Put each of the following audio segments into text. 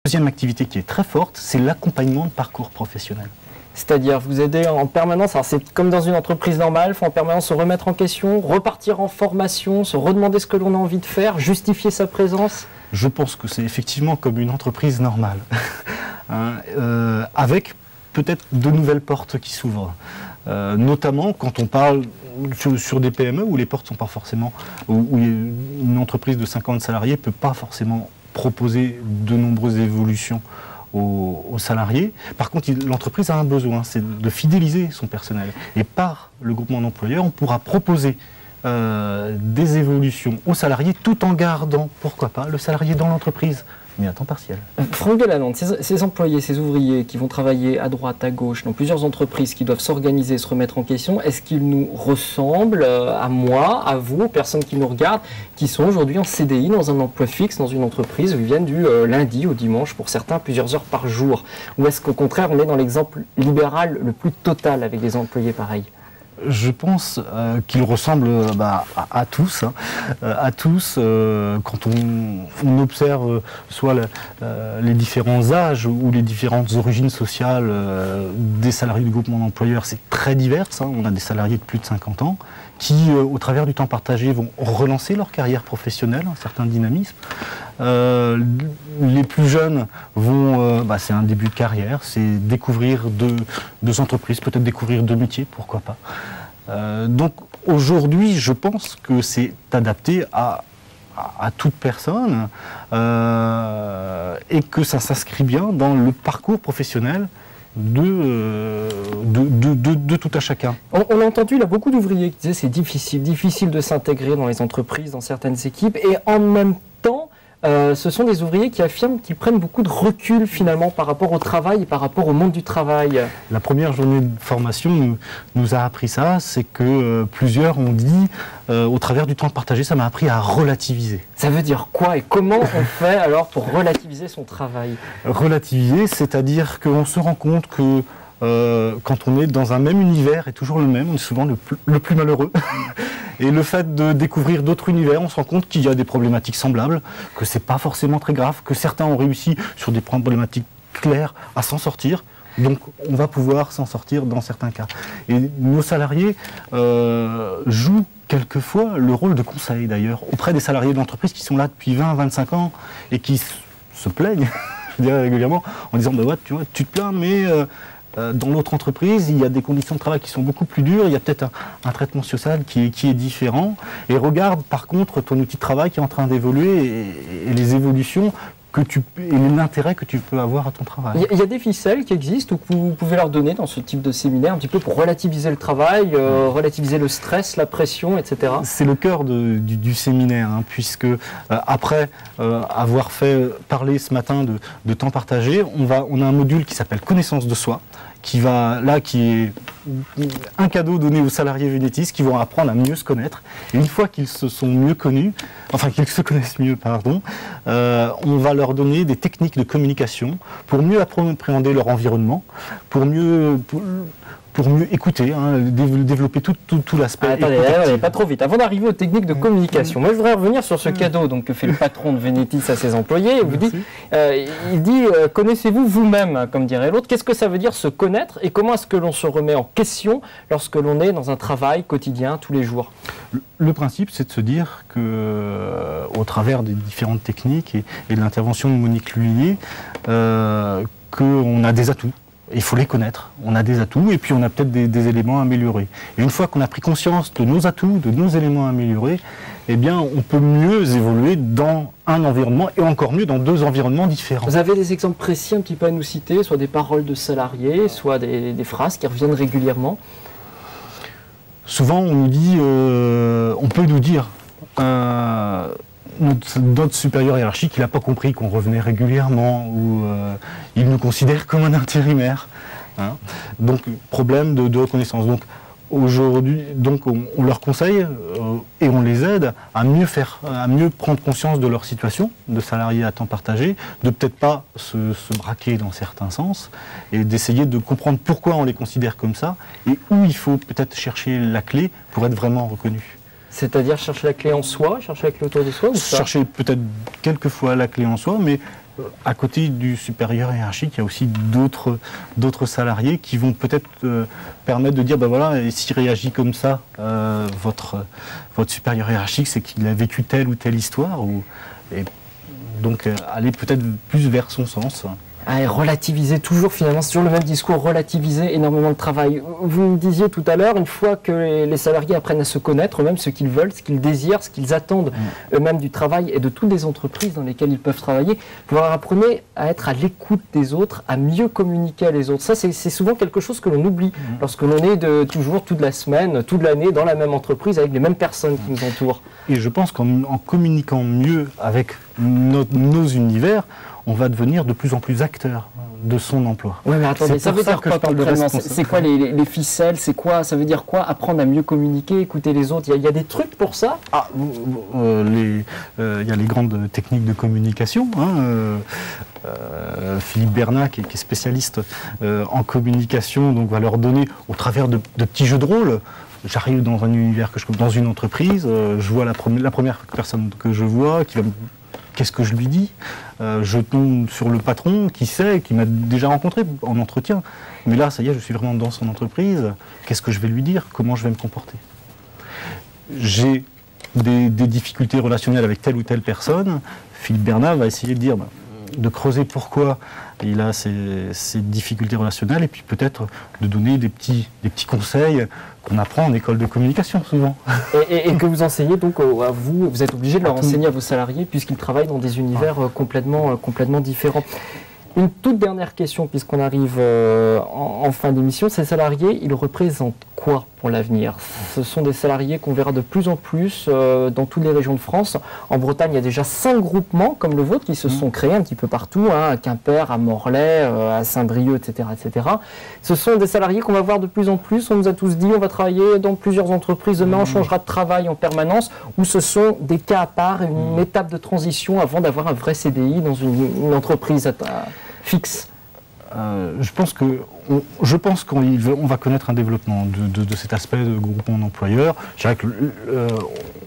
Deuxième activité qui est très forte, c'est l'accompagnement de parcours professionnel. C'est-à-dire vous aider en permanence, alors c'est comme dans une entreprise normale, il faut en permanence se remettre en question, repartir en formation, se redemander ce que l'on a envie de faire, justifier sa présence. Je pense que c'est effectivement comme une entreprise normale, avec peut-être de nouvelles portes qui s'ouvrent. Notamment quand on parle sur des PME où les portes sont pas forcément, où une entreprise de 50 salariés ne peut pas forcément proposer de nombreuses évolutions aux salariés. Par contre, l'entreprise a un besoin, c'est de fidéliser son personnel. Et par le groupement d'employeurs, on pourra proposer des évolutions aux salariés tout en gardant, pourquoi pas, le salarié dans l'entreprise, mais à temps partiel. Franck Delalande, ces employés, ces ouvriers qui vont travailler à droite, à gauche, dans plusieurs entreprises qui doivent s'organiser, se remettre en question, est-ce qu'ils nous ressemblent à moi, à vous, aux personnes qui nous regardent, qui sont aujourd'hui en CDI, dans un emploi fixe, dans une entreprise où ils viennent du lundi au dimanche, pour certains plusieurs heures par jour? Ou est-ce qu'au contraire, on est dans l'exemple libéral le plus total avec des employés pareils? Je pense qu'ils ressemblent à tous. Quand on observe soit les différents âges ou les différentes origines sociales des salariés du groupement d'employeurs, c'est très divers. On a des salariés de plus de 50 ans qui, au travers du temps partagé, vont relancer leur carrière professionnelle, un certain dynamisme. Les plus jeunes vont, c'est un début de carrière, c'est découvrir deux entreprises, peut-être découvrir deux métiers, pourquoi pas. Donc aujourd'hui, je pense que c'est adapté à toute personne et que ça s'inscrit bien dans le parcours professionnel de tout à chacun. On a entendu là beaucoup d'ouvriers qui disaient c'est difficile de s'intégrer dans les entreprises, dans certaines équipes, et en même temps, ce sont des ouvriers qui affirment qu'ils prennent beaucoup de recul finalement par rapport au travail et par rapport au monde du travail. La première journée de formation nous a appris ça, c'est que plusieurs ont dit, au travers du temps partagé, ça m'a appris à relativiser. Ça veut dire quoi et comment on fait alors pour relativiser son travail? Relativiser, c'est-à-dire qu'on se rend compte que quand on est dans un même univers et toujours le même, on est souvent le plus malheureux. Et le fait de découvrir d'autres univers, on se rend compte qu'il y a des problématiques semblables, que c'est pas forcément très grave, que certains ont réussi sur des problématiques claires à s'en sortir. Donc on va pouvoir s'en sortir dans certains cas. Et nos salariés jouent quelquefois le rôle de conseil d'ailleurs, auprès des salariés de l'entreprise qui sont là depuis 20-25 ans et qui se plaignent, je dirais régulièrement, en disant bah ouais, tu te plains, mais dans l'autre entreprise, il y a des conditions de travail qui sont beaucoup plus dures, il y a peut-être un traitement social qui est différent. Et regarde par contre ton outil de travail qui est en train d'évoluer et les évolutions et l'intérêt que tu peux avoir à ton travail. Il y a des ficelles qui existent ou que vous pouvez leur donner dans ce type de séminaire, un petit peu pour relativiser le travail, relativiser le stress, la pression, etc. C'est le cœur du séminaire, puisque après avoir fait parler ce matin de temps partagé, on a un module qui s'appelle Connaissance de soi, qui est un cadeau donné aux salariés vénétistes qui vont apprendre à mieux se connaître. Et une fois qu'ils se sont mieux connus, qu'ils se connaissent mieux, on va leur donner des techniques de communication pour mieux appréhender leur environnement, pour mieux écouter, développer tout l'aspect. Attendez, pas trop vite. Avant d'arriver aux techniques de communication, moi je voudrais revenir sur ce cadeau que fait le patron de Vénétis à ses employés. Il dit connaissez-vous vous-même, comme dirait l'autre. Qu'est-ce que ça veut dire se connaître et comment est-ce que l'on se remet en question lorsque l'on est dans un travail quotidien tous les jours? Le principe, c'est de se dire que, au travers des différentes techniques et de l'intervention de Monique Lhuillier, qu'on a des atouts. Il faut les connaître, on a des atouts et puis on a peut-être des éléments à améliorer. Et une fois qu'on a pris conscience de nos atouts, de nos éléments à améliorer, eh bien on peut mieux évoluer dans un environnement et encore mieux dans deux environnements différents. Vous avez des exemples précis un petit peu à nous citer, soit des paroles de salariés, soit des phrases qui reviennent régulièrement? Souvent on nous dit, on peut nous dire, notre supérieur hiérarchique, il n'a pas compris qu'on revenait régulièrement ou il nous considère comme un intérimaire. Donc, problème de reconnaissance. Donc, aujourd'hui, on leur conseille et on les aide à mieux prendre conscience de leur situation de salariés à temps partagé, de peut-être pas se braquer dans certains sens et d'essayer de comprendre pourquoi on les considère comme ça et où il faut peut-être chercher la clé pour être vraiment reconnu. C'est-à-dire chercher la clé en soi, chercher la clé autour de soi ou ça? Chercher peut-être quelquefois la clé en soi, mais à côté du supérieur hiérarchique, il y a aussi d'autres salariés qui vont peut-être permettre de dire, ben voilà, et s'il réagit comme ça, votre supérieur hiérarchique, c'est qu'il a vécu telle ou telle histoire, et donc aller peut-être plus vers son sens. Et relativiser toujours, finalement, c'est toujours le même discours, relativiser énormément de travail. Vous me disiez tout à l'heure, une fois que les salariés apprennent à se connaître, eux-mêmes ce qu'ils veulent, ce qu'ils désirent, ce qu'ils attendent eux-mêmes du travail et de toutes les entreprises dans lesquelles ils peuvent travailler, vous leur apprenez à être à l'écoute des autres, à mieux communiquer à les autres. Ça, c'est souvent quelque chose que l'on oublie lorsque l'on est toujours, toute la semaine, toute l'année, dans la même entreprise, avec les mêmes personnes qui nous entourent. Et je pense qu'en communiquant mieux avec nos univers, on va devenir de plus en plus acteur de son emploi. Oui, mais attendez, ça veut dire quoi concrètement? C'est quoi les ficelles? C'est quoi? Ça veut dire quoi? Apprendre à mieux communiquer, écouter les autres. Il y a des trucs pour ça? Il y a les grandes techniques de communication. Philippe Bernat, qui est spécialiste en communication, va leur donner, au travers de petits jeux de rôle. J'arrive dans un univers dans une entreprise, je vois la première personne que je vois qui va me... Qu'est-ce que je lui dis? Je tombe sur le patron qui m'a déjà rencontré en entretien. Mais là, ça y est, je suis vraiment dans son entreprise. Qu'est-ce que je vais lui dire? Comment je vais me comporter? J'ai des difficultés relationnelles avec telle ou telle personne. Philippe Bernat va essayer de dire, de creuser pourquoi il a ces difficultés relationnelles et puis peut-être de donner des petits conseils qu'on apprend en école de communication souvent. Et que vous enseignez donc à vous êtes obligé de leur enseigner à vos salariés puisqu'ils travaillent dans des univers complètement différents. Une toute dernière question, puisqu'on arrive en fin d'émission. Ces salariés, ils représentent quoi pour l'avenir? Ce sont des salariés qu'on verra de plus en plus dans toutes les régions de France. En Bretagne, il y a déjà 5 groupements comme le vôtre qui se sont créés un petit peu partout, à Quimper, à Morlaix, à Saint-Brieuc, etc., etc. Ce sont des salariés qu'on va voir de plus en plus. On nous a tous dit on va travailler dans plusieurs entreprises. Demain, on changera de travail en permanence. Ou ce sont des cas à part, une étape de transition avant d'avoir un vrai CDI dans une entreprise fixe. Je pense qu'on va connaître un développement de cet aspect de groupement d'employeurs. Je dirais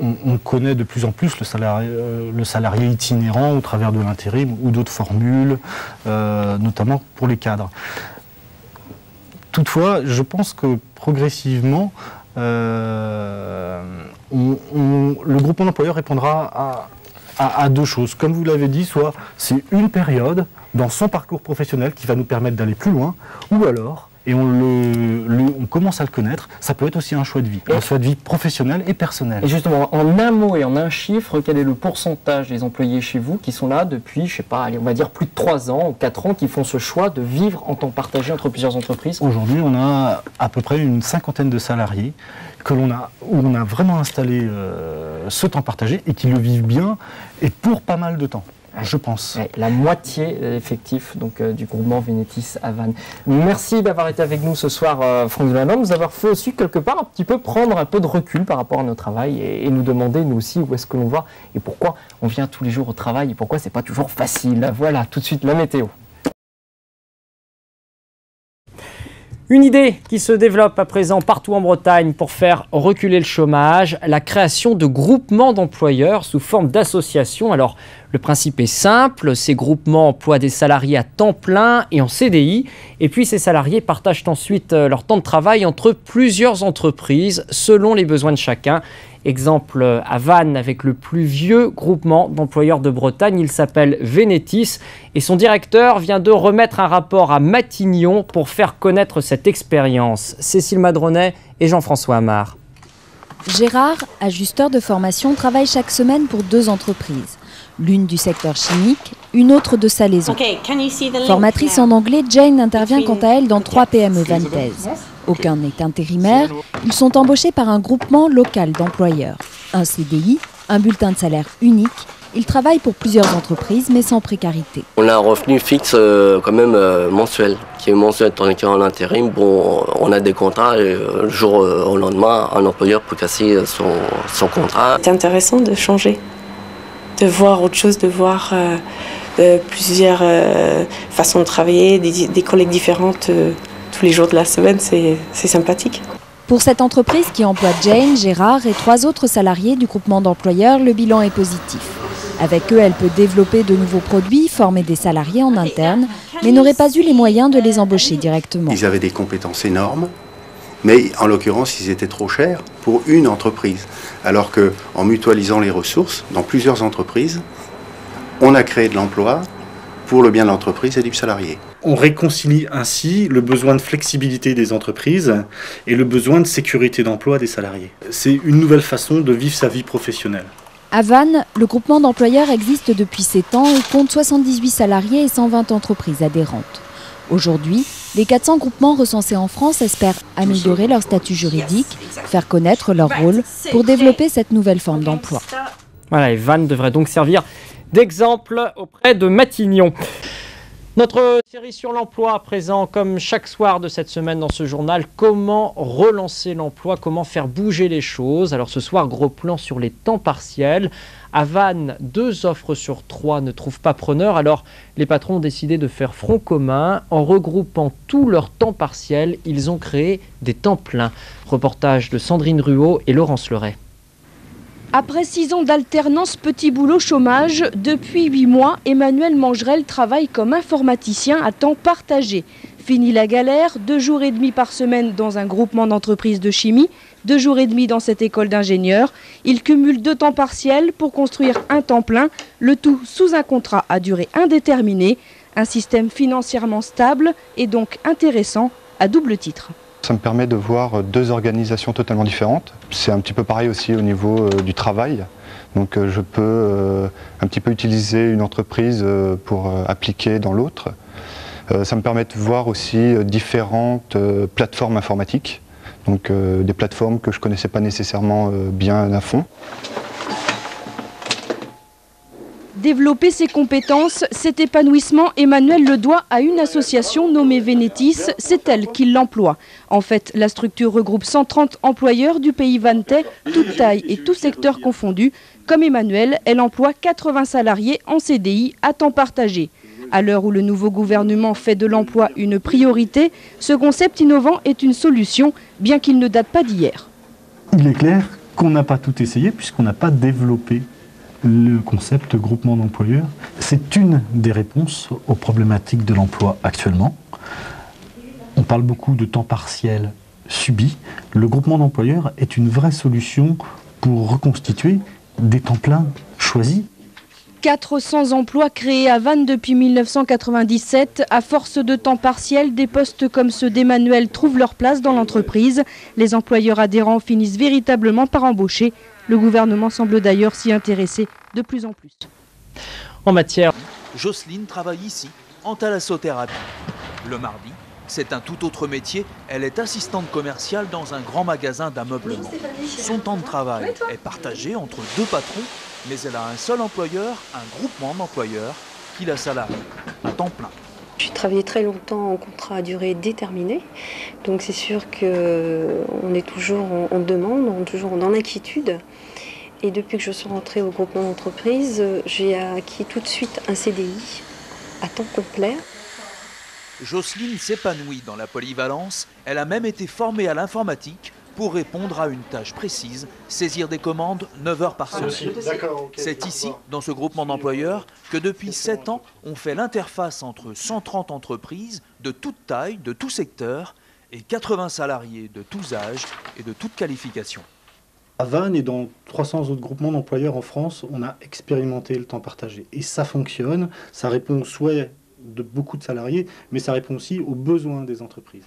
on connaît de plus en plus le salarié itinérant au travers de l'intérim ou d'autres formules, notamment pour les cadres. Toutefois, je pense que progressivement, le groupement d'employeurs répondra à deux choses. Comme vous l'avez dit, soit c'est une période dans son parcours professionnel qui va nous permettre d'aller plus loin, ou alors, et on commence à le connaître, ça peut être aussi un choix de vie, un choix de vie professionnel et personnel. Et justement, en un mot et en un chiffre, quel est le pourcentage des employés chez vous qui sont là depuis, je sais pas, allez, on va dire plus de 3 ans ou 4 ans, qui font ce choix de vivre en temps partagé entre plusieurs entreprises? Aujourd'hui, on a à peu près une 50aine de salariés où on a vraiment installé ce temps partagé et qui le vivent bien et pour pas mal de temps. Je pense. La moitié effectif du groupement Vénétis à Vannes. Merci d'avoir été avec nous ce soir, Franck Delannoy, nous avoir fait aussi quelque part un petit peu prendre un peu de recul par rapport à notre travail et nous demander nous aussi où est-ce que l'on va et pourquoi on vient tous les jours au travail et pourquoi c'est pas toujours facile. Voilà, tout de suite la météo. Une idée qui se développe à présent partout en Bretagne pour faire reculer le chômage, la création de groupements d'employeurs sous forme d'associations. Alors, le principe est simple, ces groupements emploient des salariés à temps plein et en CDI, et puis ces salariés partagent ensuite leur temps de travail entre plusieurs entreprises selon les besoins de chacun. Exemple à Vannes avec le plus vieux groupement d'employeurs de Bretagne, il s'appelle Vénétis et son directeur vient de remettre un rapport à Matignon pour faire connaître cette expérience. Cécile Madronet et Jean-François Amar. Gérard, ajusteur de formation, travaille chaque semaine pour 2 entreprises. L'une du secteur chimique, une autre de salaison. Formatrice en anglais, Jane intervient quant à elle dans 3 PME vannetaises. Aucun n'est intérimaire, ils sont embauchés par un groupement local d'employeurs. Un CDI, un bulletin de salaire unique, ils travaillent pour plusieurs entreprises mais sans précarité. On a un revenu fixe quand même mensuel, qui est mensuel tandis qu'en intérim, bon, on a des contrats et le jour au lendemain, un employeur peut casser son contrat. C'est intéressant de changer, de voir autre chose, de voir plusieurs façons de travailler, des collègues différentes tous les jours de la semaine, c'est sympathique. Pour cette entreprise qui emploie Jane, Gérard et 3 autres salariés du groupement d'employeurs, le bilan est positif. Avec eux, elle peut développer de nouveaux produits, former des salariés en interne, mais n'aurait pas eu les moyens de les embaucher directement. Ils avaient des compétences énormes, mais en l'occurrence, ils étaient trop chers pour une entreprise. Alors qu'en mutualisant les ressources dans plusieurs entreprises, on a créé de l'emploi pour le bien de l'entreprise et du salarié. On réconcilie ainsi le besoin de flexibilité des entreprises et le besoin de sécurité d'emploi des salariés. C'est une nouvelle façon de vivre sa vie professionnelle. À Vannes, le groupement d'employeurs existe depuis 7 ans et compte 78 salariés et 120 entreprises adhérentes. Aujourd'hui, les 400 groupements recensés en France espèrent améliorer leur statut juridique, faire connaître leur rôle pour développer cette nouvelle forme d'emploi. Voilà, et Vannes devrait donc servir d'exemple auprès de Matignon. Notre série sur l'emploi, à présent, comme chaque soir de cette semaine dans ce journal, comment relancer l'emploi, comment faire bouger les choses. Alors ce soir, gros plan sur les temps partiels. À Vannes, 2 offres sur 3 ne trouvent pas preneur. Alors les patrons ont décidé de faire front commun. En regroupant tous leurs temps partiels, ils ont créé des temps pleins. Reportage de Sandrine Ruot et Laurence Leray. Après 6 ans d'alternance petit boulot chômage, depuis 8 mois, Emmanuel Mangerel travaille comme informaticien à temps partagé. Fini la galère, 2 jours et demi par semaine dans un groupement d'entreprises de chimie, 2 jours et demi dans cette école d'ingénieurs. Il cumule 2 temps partiels pour construire un temps plein, le tout sous un contrat à durée indéterminée. Un système financièrement stable et donc intéressant à double titre. Ça me permet de voir 2 organisations totalement différentes. C'est un petit peu pareil aussi au niveau du travail. Donc je peux un petit peu utiliser une entreprise pour appliquer dans l'autre. Ça me permet de voir aussi différentes plateformes informatiques. Donc des plateformes que je ne connaissais pas nécessairement bien à fond. Développer ses compétences, cet épanouissement, Emmanuel le doit à une association nommée Vénétis, c'est elle qui l'emploie. En fait, la structure regroupe 130 employeurs du pays vanntais, toute taille et tout secteur confondu. Comme Emmanuel, elle emploie 80 salariés en CDI à temps partagé. À l'heure où le nouveau gouvernement fait de l'emploi une priorité, ce concept innovant est une solution, bien qu'il ne date pas d'hier. Il est clair qu'on n'a pas tout essayé puisqu'on n'a pas développé le concept groupement d'employeurs. C'est une des réponses aux problématiques de l'emploi actuellement. On parle beaucoup de temps partiel subi. Le groupement d'employeurs est une vraie solution pour reconstituer des temps pleins choisis. 400 emplois créés à Vannes depuis 1997. À force de temps partiel, des postes comme ceux d'Emmanuel trouvent leur place dans l'entreprise. Les employeurs adhérents finissent véritablement par embaucher. Le gouvernement semble d'ailleurs s'y intéresser de plus en plus. En matière... Jocelyne travaille ici, en thalassothérapie. Le mardi, c'est un tout autre métier. Elle est assistante commerciale dans un grand magasin d'ameublement. Son temps de travail est partagé entre 2 patrons, mais elle a un seul employeur, un groupement d'employeurs, qui la salarie à temps plein. J'ai travaillé très longtemps en contrat à durée déterminée, donc c'est sûr qu'on est toujours en demande, toujours en inquiétude. Et depuis que je suis rentrée au groupement d'entreprise, j'ai acquis tout de suite un CDI à temps complet. Jocelyne s'épanouit dans la polyvalence. Elle a même été formée à l'informatique pour répondre à une tâche précise, saisir des commandes 9 heures par semaine. C'est ici, dans ce groupement d'employeurs, que depuis 7 ans, on fait l'interface entre 130 entreprises de toute taille, de tout secteur, et 80 salariés de tous âges et de toutes qualifications. À Vannes et dans 300 autres groupements d'employeurs en France, on a expérimenté le temps partagé. Et ça fonctionne, ça répond aux souhaits de beaucoup de salariés, mais ça répond aussi aux besoins des entreprises.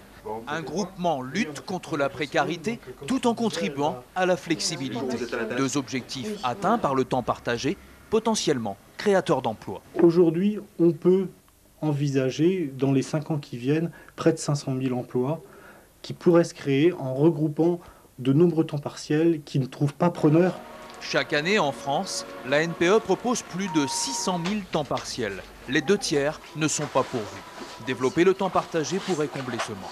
Un groupement lutte contre la précarité tout en contribuant à la flexibilité. 2 objectifs atteints par le temps partagé, potentiellement créateurs d'emplois. Aujourd'hui, on peut envisager, dans les 5 ans qui viennent, près de 500 000 emplois qui pourraient se créer en regroupant de nombreux temps partiels qui ne trouvent pas preneur. Chaque année en France, la NPE propose plus de 600 000 temps partiels. Les 2 tiers ne sont pas pourvus. Développer le temps partagé pourrait combler ce manque.